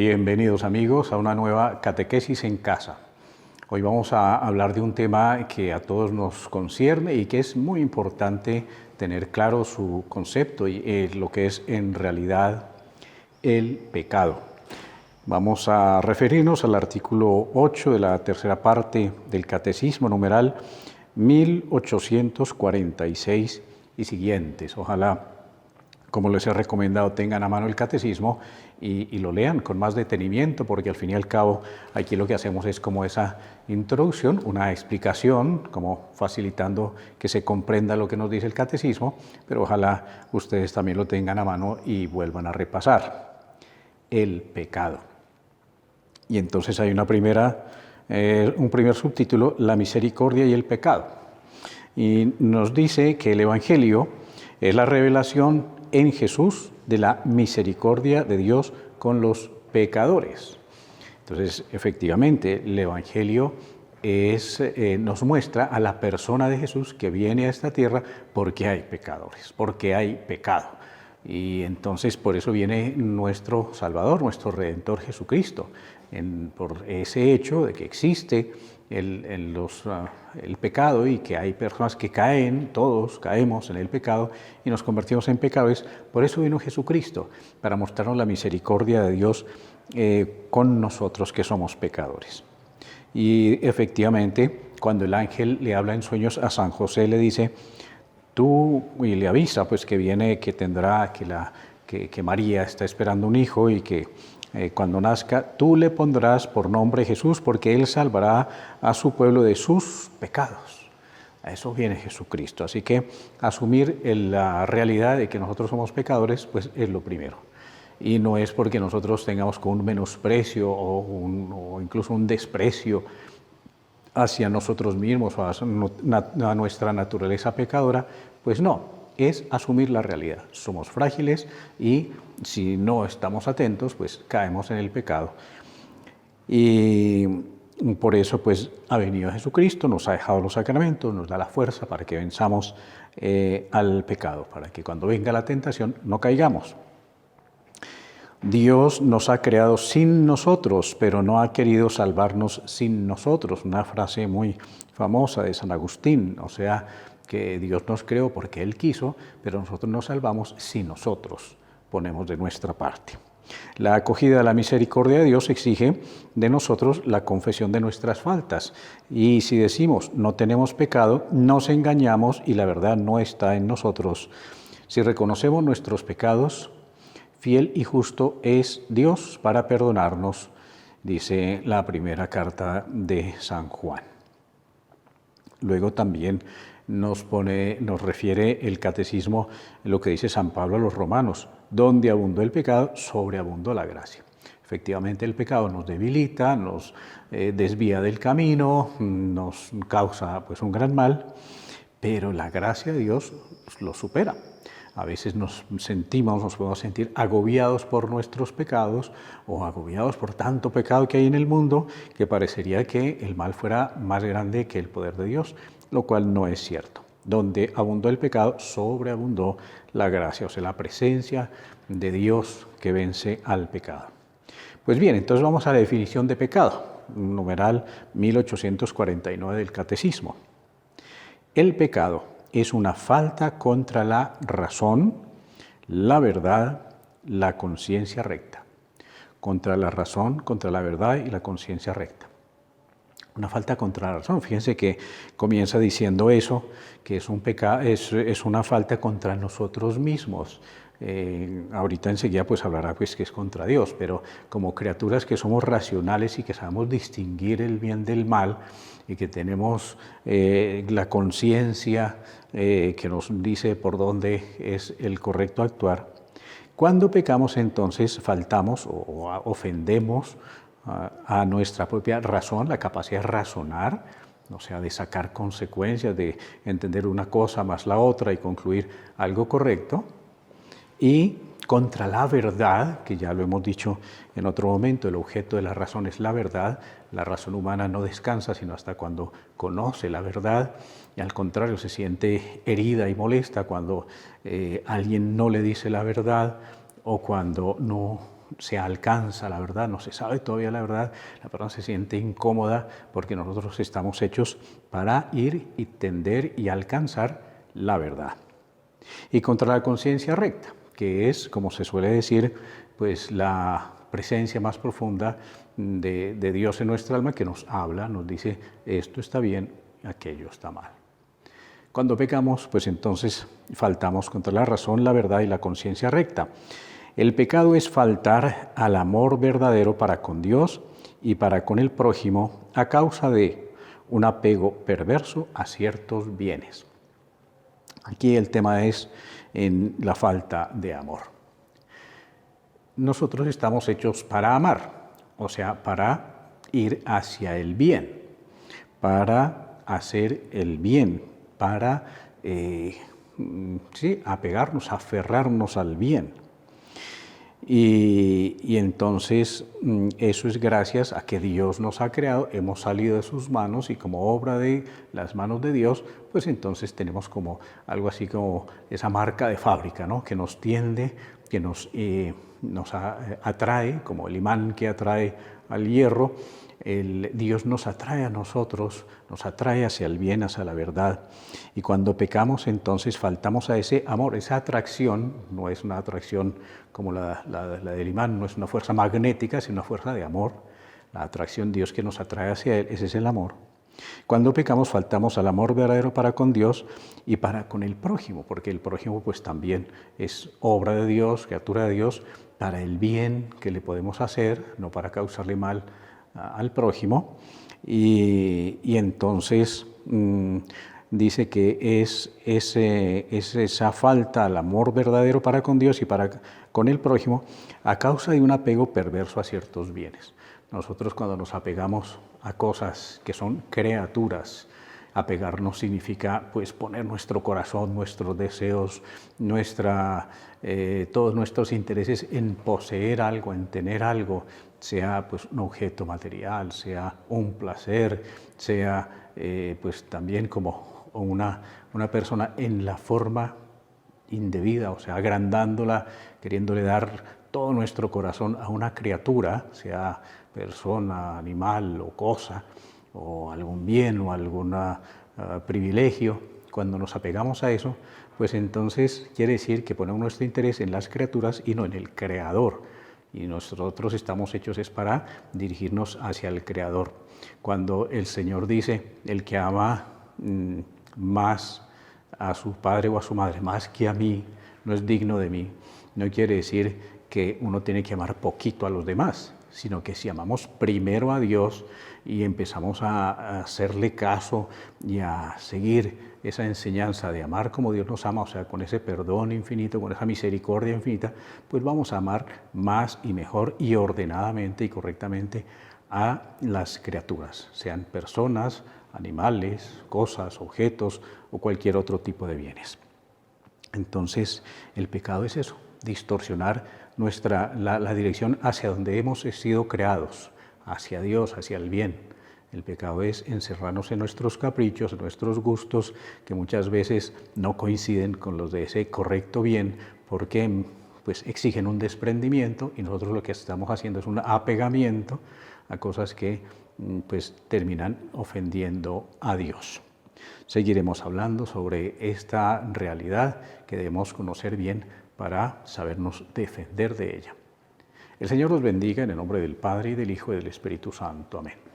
Bienvenidos amigos a una nueva catequesis en casa. Hoy vamos a hablar de un tema que a todos nos concierne y que es muy importante tener claro su concepto y lo que es en realidad el pecado. Vamos a referirnos al artículo 8 de la tercera parte del Catecismo, numeral 1846 y siguientes. Ojalá, como les he recomendado, tengan a mano el catecismo y lo lean con más detenimiento, porque al fin y al cabo aquí lo que hacemos es como esa introducción, una explicación, como facilitando que se comprenda lo que nos dice el catecismo, pero ojalá ustedes también lo tengan a mano y vuelvan a repasar. El pecado. Y entonces hay un primer subtítulo, la misericordia y el pecado. Y nos dice que el Evangelio es la revelación en Jesús de la misericordia de Dios con los pecadores. Entonces, efectivamente, el Evangelio nos muestra a la persona de Jesús que viene a esta tierra porque hay pecadores, porque hay pecado. Y entonces por eso viene nuestro Salvador, nuestro Redentor Jesucristo, por ese hecho de que existe el pecado y que hay personas que caen, todos caemos en el pecado y nos convertimos en pecadores. Por eso vino Jesucristo, para mostrarnos la misericordia de Dios con nosotros que somos pecadores. Y efectivamente, cuando el ángel le habla en sueños a San José, le dice, y le avisa pues que viene, que tendrá, que María está esperando un hijo y que cuando nazca, tú le pondrás por nombre Jesús, porque él salvará a su pueblo de sus pecados. A eso viene Jesucristo. Así que asumir la realidad de que nosotros somos pecadores, pues es lo primero. Y no es porque nosotros tengamos con un menosprecio o incluso un desprecio hacia nosotros mismos o a nuestra naturaleza pecadora, pues no. Es asumir la realidad. Somos frágiles y si no estamos atentos, pues caemos en el pecado. Y por eso pues ha venido Jesucristo, nos ha dejado los sacramentos, nos da la fuerza para que venzamos al pecado, para que cuando venga la tentación no caigamos. Dios nos ha creado sin nosotros, pero no ha querido salvarnos sin nosotros. Una frase muy famosa de San Agustín, o sea, que Dios nos creó porque Él quiso, pero nosotros nos salvamos si nosotros ponemos de nuestra parte. La acogida a la misericordia de Dios exige de nosotros la confesión de nuestras faltas. Y si decimos no tenemos pecado, nos engañamos y la verdad no está en nosotros. Si reconocemos nuestros pecados, fiel y justo es Dios para perdonarnos, dice la primera carta de San Juan. Luego también nos refiere el catecismo lo que dice San Pablo a los romanos, donde abundó el pecado, sobreabundó la gracia. Efectivamente el pecado nos debilita, nos desvía del camino, nos causa pues un gran mal, pero la gracia de Dios lo supera. A veces nos podemos sentir agobiados por nuestros pecados o agobiados por tanto pecado que hay en el mundo que parecería que el mal fuera más grande que el poder de Dios, lo cual no es cierto. Donde abundó el pecado, sobreabundó la gracia, o sea, la presencia de Dios que vence al pecado. Pues bien, entonces vamos a la definición de pecado, numeral 1849 del Catecismo. El pecado es una falta contra la razón, la verdad, la conciencia recta. Contra la razón, contra la verdad y la conciencia recta. Una falta contra la razón. Fíjense que comienza diciendo eso, que es un pecado, es una falta contra nosotros mismos. Ahorita enseguida pues hablará pues que es contra Dios, pero como criaturas que somos racionales y que sabemos distinguir el bien del mal y que tenemos la conciencia que nos dice por dónde es el correcto actuar, cuando pecamos entonces faltamos o ofendemos a nuestra propia razón, la capacidad de razonar, o sea, de sacar consecuencias, de entender una cosa más la otra y concluir algo correcto, y contra la verdad, que ya lo hemos dicho en otro momento, el objeto de la razón es la verdad. La razón humana no descansa sino hasta cuando conoce la verdad, y al contrario se siente herida y molesta cuando alguien no le dice la verdad o cuando no se alcanza la verdad, no se sabe todavía la verdad, la persona se siente incómoda porque nosotros estamos hechos para ir y tender y alcanzar la verdad. Y contra la conciencia recta, que es, como se suele decir, pues la presencia más profunda de Dios en nuestra alma, que nos habla, nos dice esto está bien, aquello está mal. Cuando pecamos, pues entonces faltamos contra la razón, la verdad y la conciencia recta. El pecado es faltar al amor verdadero para con Dios y para con el prójimo a causa de un apego perverso a ciertos bienes. Aquí el tema es en la falta de amor. Nosotros estamos hechos para amar, o sea, para ir hacia el bien, para hacer el bien, para apegarnos, aferrarnos al bien. Y entonces eso es gracias a que Dios nos ha creado, hemos salido de sus manos y como obra de las manos de Dios, pues entonces tenemos como algo así como esa marca de fábrica, ¿no? Que nos tiende, que nos atrae, como el imán que atrae al hierro. Dios nos atrae a nosotros, nos atrae hacia el bien, hacia la verdad. Y cuando pecamos, entonces faltamos a ese amor. Esa atracción no es una atracción como la del imán, no es una fuerza magnética, sino una fuerza de amor. La atracción, Dios que nos atrae hacia Él, ese es el amor. Cuando pecamos, faltamos al amor verdadero para con Dios y para con el prójimo, porque el prójimo pues también es obra de Dios, criatura de Dios, para el bien que le podemos hacer, no para causarle mal al prójimo. Y entonces dice que es esa falta al amor verdadero para con Dios y para con el prójimo a causa de un apego perverso a ciertos bienes. Nosotros cuando nos apegamos a cosas que son criaturas, apegarnos significa pues poner nuestro corazón, nuestros deseos, todos nuestros intereses en poseer algo, en tener algo, sea pues un objeto material, sea un placer, sea pues también como una persona en la forma indebida, o sea, agrandándola, queriéndole dar todo nuestro corazón a una criatura, sea persona, animal o cosa, o algún bien o algún privilegio. Cuando nos apegamos a eso, pues entonces quiere decir que ponemos nuestro interés en las criaturas y no en el Creador. Y nosotros estamos hechos es para dirigirnos hacia el Creador. Cuando el Señor dice, el que ama más a su padre o a su madre, más que a mí, no es digno de mí, no quiere decir que uno tiene que amar poquito a los demás, sino que si amamos primero a Dios y empezamos a hacerle caso y a seguir esa enseñanza de amar como Dios nos ama, o sea, con ese perdón infinito, con esa misericordia infinita, pues vamos a amar más y mejor y ordenadamente y correctamente a las criaturas, sean personas, animales, cosas, objetos o cualquier otro tipo de bienes. Entonces, el pecado es eso, distorsionar la dirección hacia donde hemos sido creados, hacia Dios, hacia el bien. El pecado es encerrarnos en nuestros caprichos, en nuestros gustos, que muchas veces no coinciden con los de ese correcto bien, porque pues exigen un desprendimiento y nosotros lo que estamos haciendo es un apegamiento a cosas que pues terminan ofendiendo a Dios. Seguiremos hablando sobre esta realidad que debemos conocer bien para sabernos defender de ella. El Señor los bendiga en el nombre del Padre, y del Hijo y del Espíritu Santo. Amén.